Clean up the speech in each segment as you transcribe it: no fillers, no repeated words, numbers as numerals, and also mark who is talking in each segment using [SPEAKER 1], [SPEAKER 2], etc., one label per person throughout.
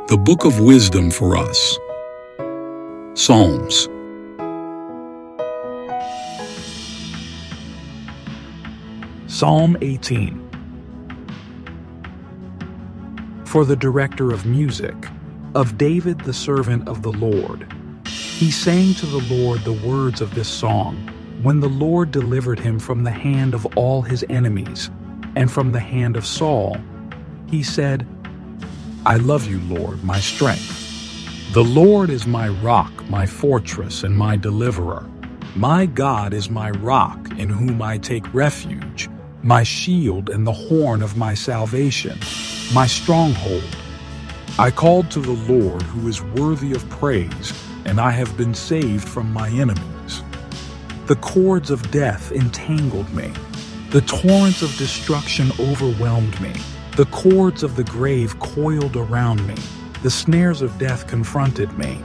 [SPEAKER 1] The Book of Wisdom for us. Psalms.
[SPEAKER 2] Psalm 18. For the director of music, of David the servant of the Lord. He sang to the Lord the words of this song, when the Lord delivered him from the hand of all his enemies, and from the hand of Saul. He said, I love you, Lord, my strength. The Lord is my rock, my fortress, and my deliverer. My God is my rock, in whom I take refuge, my shield and the horn of my salvation, my stronghold. I called to the Lord, who is worthy of praise, and I have been saved from my enemies. The cords of death entangled me. The torrents of destruction overwhelmed me. The cords of the grave coiled around me. The snares of death confronted me.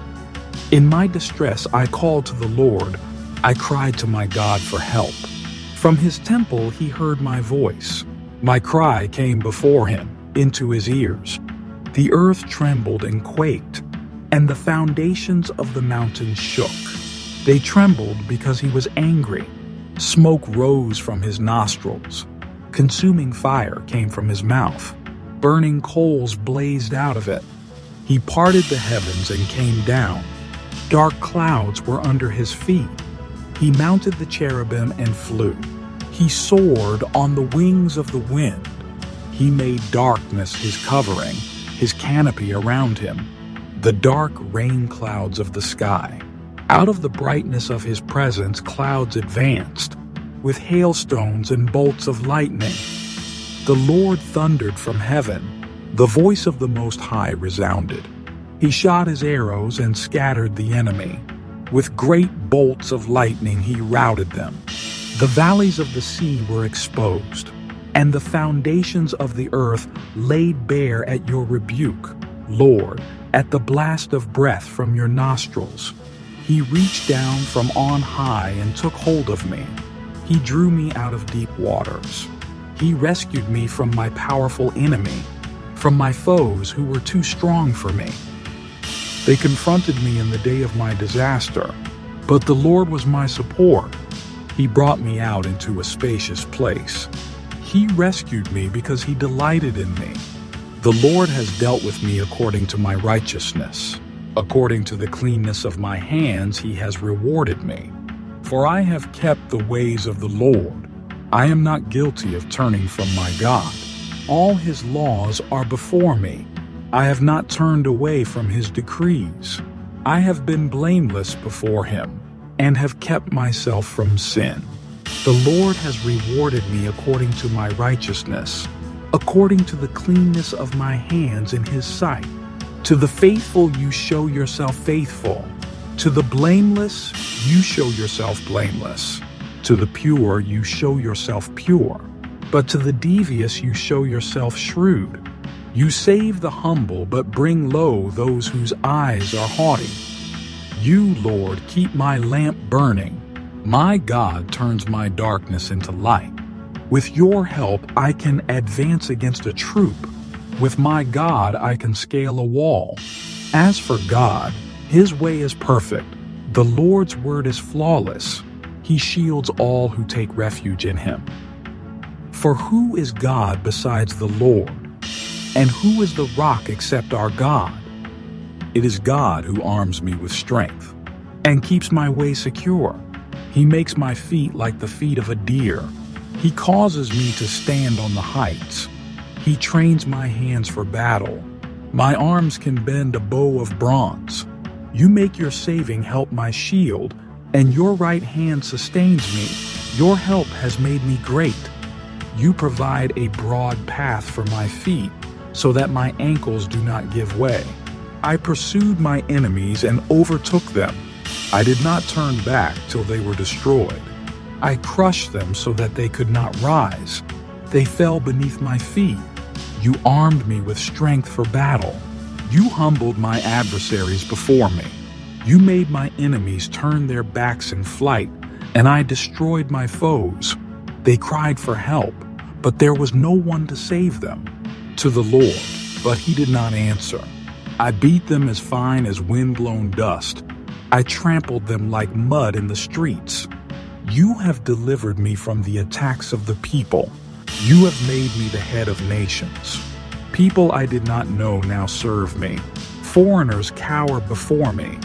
[SPEAKER 2] In my distress I called to the Lord. I cried to my God for help. From his temple he heard my voice. My cry came before him, into his ears. The earth trembled and quaked, and the foundations of the mountains shook. They trembled because he was angry. Smoke rose from his nostrils. Consuming fire came from his mouth. Burning coals blazed out of it. He parted the heavens and came down. Dark clouds were under his feet. He mounted the cherubim and flew. He soared on the wings of the wind. He made darkness his covering, his canopy around him, the dark rain clouds of the sky. Out of the brightness of his presence clouds advanced, with hailstones and bolts of lightning. The Lord thundered from heaven. The voice of the Most High resounded. He shot his arrows and scattered the enemy. With great bolts of lightning he routed them. The valleys of the sea were exposed, and the foundations of the earth laid bare at your rebuke, Lord, at the blast of breath from your nostrils. He reached down from on high and took hold of me. He drew me out of deep waters. He rescued me from my powerful enemy, from my foes who were too strong for me. They confronted me in the day of my disaster, but the Lord was my support. He brought me out into a spacious place. He rescued me because he delighted in me. The Lord has dealt with me according to my righteousness. According to the cleanness of my hands, he has rewarded me. For I have kept the ways of the Lord. I am not guilty of turning from my God. All his laws are before me. I have not turned away from his decrees. I have been blameless before him, and have kept myself from sin. The Lord has rewarded me according to my righteousness, according to the cleanness of my hands in his sight. To the faithful you show yourself faithful. To the blameless you show yourself blameless. To the pure you show yourself pure. But to the devious you show yourself shrewd. You save the humble, but bring low those whose eyes are haughty. You, Lord, keep my lamp burning. My God turns my darkness into light. With your help I can advance against a troop. With my God I can scale a wall. As for God, his way is perfect. The Lord's word is flawless. He shields all who take refuge in him. For who is God besides the Lord? And who is the rock except our God? It is God who arms me with strength and keeps my way secure. He makes my feet like the feet of a deer. He causes me to stand on the heights. He trains my hands for battle. My arms can bend a bow of bronze. You make your saving help my shield, and your right hand sustains me. Your help has made me great. You provide a broad path for my feet, so that my ankles do not give way. I pursued my enemies and overtook them. I did not turn back till they were destroyed. I crushed them so that they could not rise. They fell beneath my feet. You armed me with strength for battle. You humbled my adversaries before me. You made my enemies turn their backs in flight, and I destroyed my foes. They cried for help, but there was no one to save them. To the Lord, but he did not answer. I beat them as fine as wind-blown dust. I trampled them like mud in the streets. You have delivered me from the attacks of the people. You have made me the head of nations. People I did not know now serve me. Foreigners cower before me.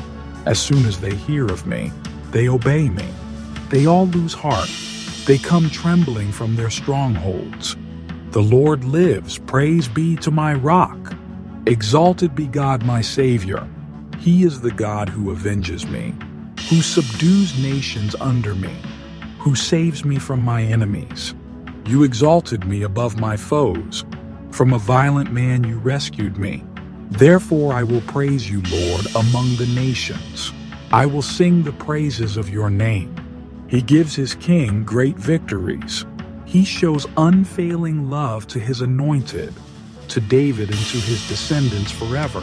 [SPEAKER 2] As soon as they hear of me, they obey me. They all lose heart. They come trembling from their strongholds. The Lord lives, praise be to my rock. Exalted be God my Savior. He is the God who avenges me, who subdues nations under me, who saves me from my enemies. You exalted me above my foes. From a violent man you rescued me. Therefore I will praise you, Lord, among the nations. I will sing the praises of your name. He gives his king great victories. He shows unfailing love to his anointed, to David and to his descendants forever.